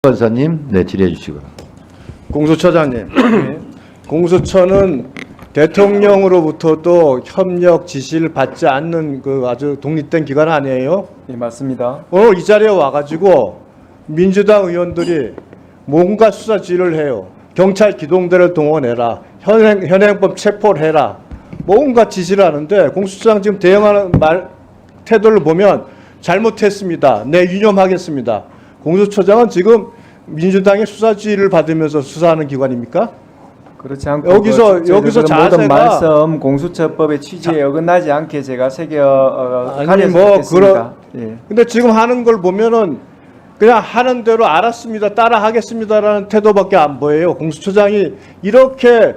변호사님, 네, 질의해 주시고. 공수처장님, 공수처는 대통령으로부터도 협력 지시를 받지 않는 그 아주 독립된 기관 아니에요? 네, 맞습니다. 오늘 이 자리에 와가지고 민주당 의원들이 뭔가 수사 지휘를 해요. 경찰 기동대를 동원해라. 현행법 체포를 해라. 뭔가 지시를 하는데 공수처장 지금 대응하는 태도를 보면 잘못했습니다. 네, 유념하겠습니다. 공수처장은 지금 민주당의 수사 지휘를 받으면서 수사하는 기관입니까? 그렇지 않고 여기서 모든 자세가 말씀 공수처법의 취지에 어긋나지 않게 제가 아니 뭐 그런. 예. 근데 지금 하는 걸 보면은 그냥 하는 대로 알았습니다, 따라 하겠습니다라는 태도밖에 안 보여요. 공수처장이 이렇게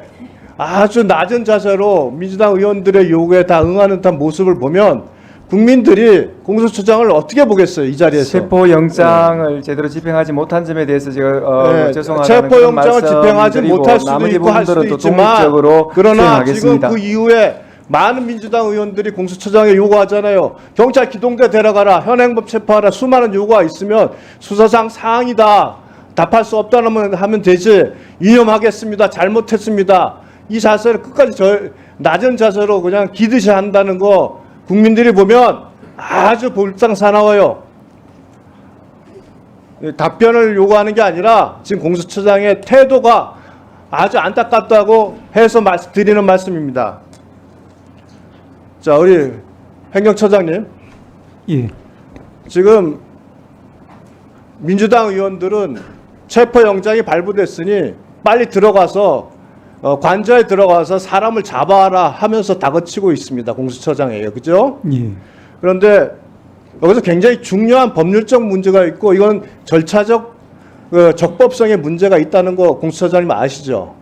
아주 낮은 자세로 민주당 의원들의 요구에 다 응하는 듯한 모습을 보면 국민들이 공수처장을 어떻게 보겠어요, 이 자리에서. 체포영장을 제대로 집행하지 못한 점에 대해서 제가 죄송하다는 체포영장을 집행하지 못할 수도 있고 할 수도 있지만, 그러나 지금 그 이후에 많은 민주당 의원들이 공수처장에 요구하잖아요. 경찰 기동대 데려가라, 현행법 체포하라, 수많은 요구가 있으면 수사상 사항이다, 답할 수 없다면 하면 되지, 유념하겠습니다, 잘못했습니다, 이 자세를 끝까지 낮은 자세로 그냥 기듯이 한다는 거 국민들이 보면 아주 볼상사나워요. 답변을 요구하는 게 아니라 지금 공수처장의 태도가 아주 안타깝다고 해서 드리는 말씀입니다. 자, 우리 행정처장님. 예. 지금 민주당 의원들은 체포영장이 발부됐으니 빨리 들어가서 관저에 들어가서 사람을 잡아라 하면서 다그치고 있습니다. 공수처장이에요. 그죠? 예. 그런데 여기서 굉장히 중요한 법률적 문제가 있고 이건 절차적 적법성의 문제가 있다는 거 공수처장님 아시죠?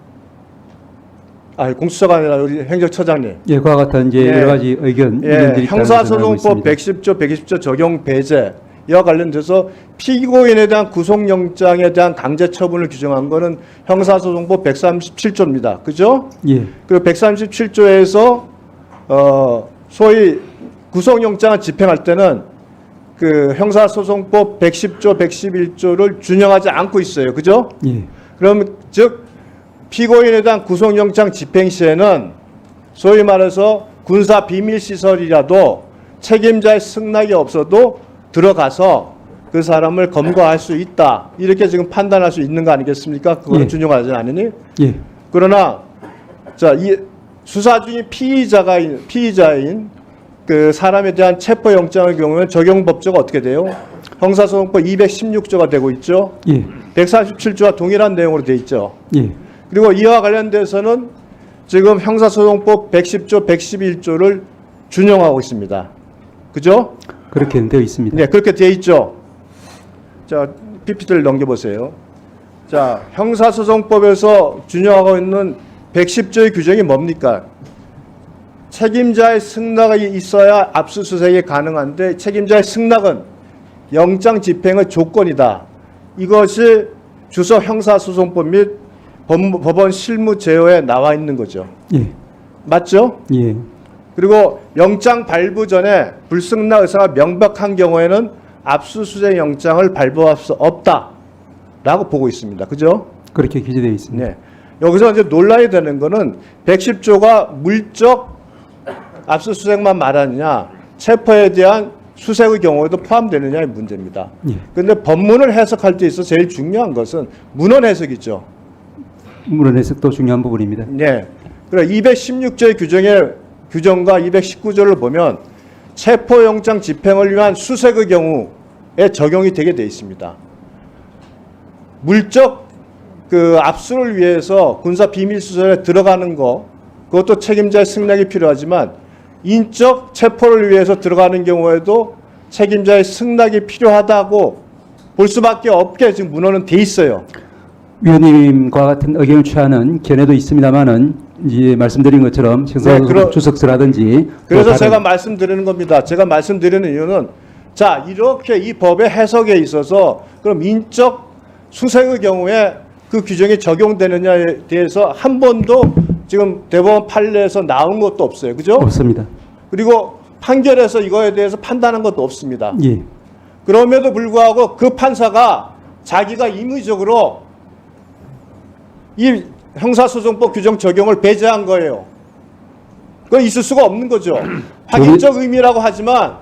공수처가 아니라 우리 행정처장님. 예, 그와 같은 이제 여러 가지 의견들이 형사소송법 110조, 120조 적용 배제 이와 관련돼서 피고인에 대한 구속영장에 대한 강제 처분을 규정한 거는 형사소송법 137조입니다. 그죠? 예. 그 137조에서 소위 구속영장을 집행할 때는 그 형사소송법 110조, 111조를 준용하지 않고 있어요. 그죠? 예. 그럼 즉 피고인에 대한 구속영장 집행 시에는 소위 말해서 군사 비밀시설이라도 책임자의 승낙이 없어도 들어가서 그 사람을 검거할 수 있다, 이렇게 지금 판단할 수 있는 거 아니겠습니까? 그거는 예. 준용하지 않으니. 예. 그러나 자, 이 수사 중인 피의자인 그 사람에 대한 체포영장의 경우는 적용 법조가 어떻게 돼요? 형사소송법 216조가 되고 있죠. 예. 147조와 동일한 내용으로 돼 있죠. 예. 그리고 이와 관련돼서는 지금 형사소송법 110조, 111조를 준용하고 있습니다. 그죠? 그렇게 되어 있습니다. 네, 그렇게 되어 있죠. 자, PPT를 넘겨보세요. 자, 형사소송법에서 준용하고 있는 110조의 규정이 뭡니까? 책임자의 승낙이 있어야 압수수색이 가능한데 책임자의 승낙은 영장 집행의 조건이다. 이것이 주서 형사소송법 및 법원 실무 제어에 나와 있는 거죠. 예. 맞죠? 예. 그리고 영장 발부 전에 불승낙 의사가 명백한 경우에는 압수수색 영장을 발부할 수 없다라고 보고 있습니다. 그죠? 그렇게 기재되어 있습니다. 네. 여기서 이제 논란이 되는 거는 110조가 물적 압수수색만 말하느냐, 체포에 대한 수색의 경우에도 포함되느냐의 문제입니다. 그런데 예. 법문을 해석할 때 있어 제일 중요한 것은 문헌 해석이죠. 문헌 해석도 중요한 부분입니다. 네. 그래 216조의 규정과 219조를 보면 체포영장 집행을 위한 수색의 경우에 적용이 되게 돼 있습니다. 물적 그 압수를 위해서 군사 비밀시설에 들어가는 거, 그것도 책임자의 승낙이 필요하지만 인적 체포를 위해서 들어가는 경우에도 책임자의 승낙이 필요하다고 볼 수밖에 없게 지금 문헌은 돼 있어요. 위원님과 같은 의견을 취하는 견해도 있습니다만은 이제 말씀드린 것처럼 주석서라든지 그래서 제가 말씀드리는 겁니다. 제가 말씀드리는 이유는 자, 이렇게 이 법의 해석에 있어서 그럼 인적 수색의 경우에 그 규정이 적용되느냐에 대해서 한 번도 지금 대법원 판례에서 나온 것도 없어요. 그죠? 없습니다. 그리고 판결에서 이거에 대해서 판단한 것도 없습니다. 예. 그럼에도 불구하고 그 판사가 자기가 임의적으로 이 형사소송법 규정 적용을 배제한 거예요. 그건 있을 수가 없는 거죠. 확인적 의미라고 하지만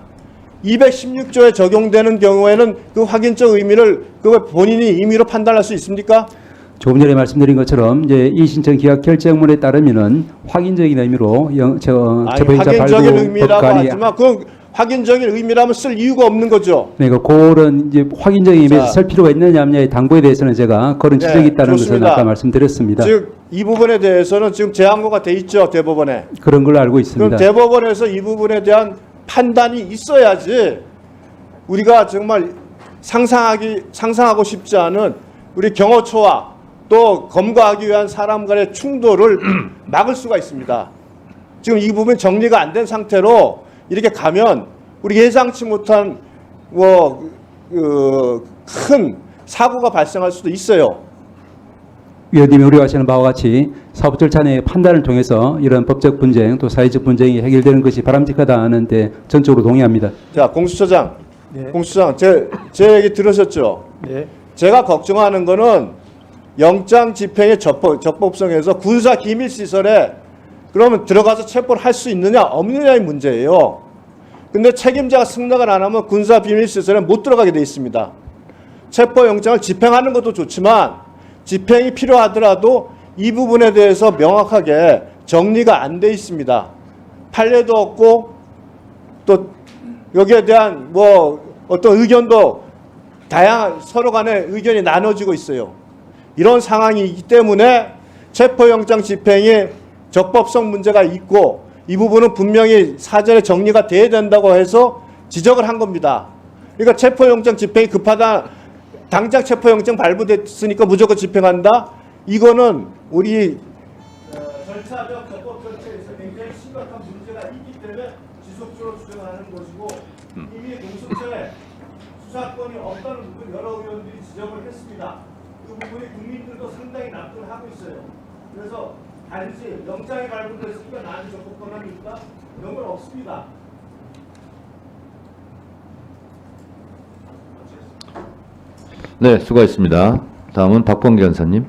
216조에 적용되는 경우에는 그 확인적 의미를 그걸 본인이 임의로 판단할 수 있습니까? 조금 전에 말씀드린 것처럼 이제 이 신청 기각 결정문에 따르면은 확인적인 의미로 재판자 확인적인 발부 의미라고 법관이 하지만 그 확인적인 의미라면 쓸 이유가 없는 거죠. 네, 그런 이제 확인적인 의미에서 쓸 필요가 있느냐 없느냐의 당부에 대해서는 제가 그런 지적이 있다는 것을 아까 말씀드렸습니다. 즉 이 부분에 대해서는 지금 재항고가 돼 있죠, 대법원에. 그런 걸로 알고 있습니다. 그럼 대법원에서 이 부분에 대한 판단이 있어야지 우리가 정말 상상하고 싶지 않은 우리 경호처와 또 검거하기 위한 사람 간의 충돌을 막을 수가 있습니다. 지금 이 부분 정리가 안 된 상태로 이렇게 가면 우리 예상치 못한 큰 사고가 발생할 수도 있어요. 위원님이 우려하시는 바와 같이 사법 절차 내의 판단을 통해서 이런 법적 분쟁 또 사회적 분쟁이 해결되는 것이 바람직하다는데 전적으로 동의합니다. 자, 공수처장, 네. 공수처장, 제 얘기 들으셨죠? 네. 제가 걱정하는 거는 영장 집행의 적법성에서 군사 기밀 시설에 그러면 들어가서 체포를 할 수 있느냐 없느냐의 문제예요. 근데 책임자가 승낙을 안 하면 군사 비밀 시설에 못 들어가게 돼 있습니다. 체포 영장을 집행하는 것도 좋지만 집행이 필요하더라도 이 부분에 대해서 명확하게 정리가 안 돼 있습니다. 판례도 없고 또 여기에 대한 어떤 의견도 다양한 서로 간에 의견이 나눠지고 있어요. 이런 상황이기 때문에 체포영장 집행에 적법성 문제가 있고 이 부분은 분명히 사전에 정리가 돼야 된다고 해서 지적을 한 겁니다. 그러니까 체포영장 집행이 급하다. 당장 체포영장 발부됐으니까 무조건 집행한다. 이거는 우리 절차적 적법 절차에서 굉장히 심각한 문제가 있기 때문에 지속적으로 주장하는 것이고 이미 공수처에 수사권이 없다는 부분 여러 의원들이 지적을 했습니다. 그 부분이 국민들도 상당히 납득을 하고 있어요. 그래서 단지 영장이 발부됐으니까 나한테 적법 권한이 있다? 이런 건 없습니다. 네, 수고하셨습니다. 다음은 박범계 변호사님.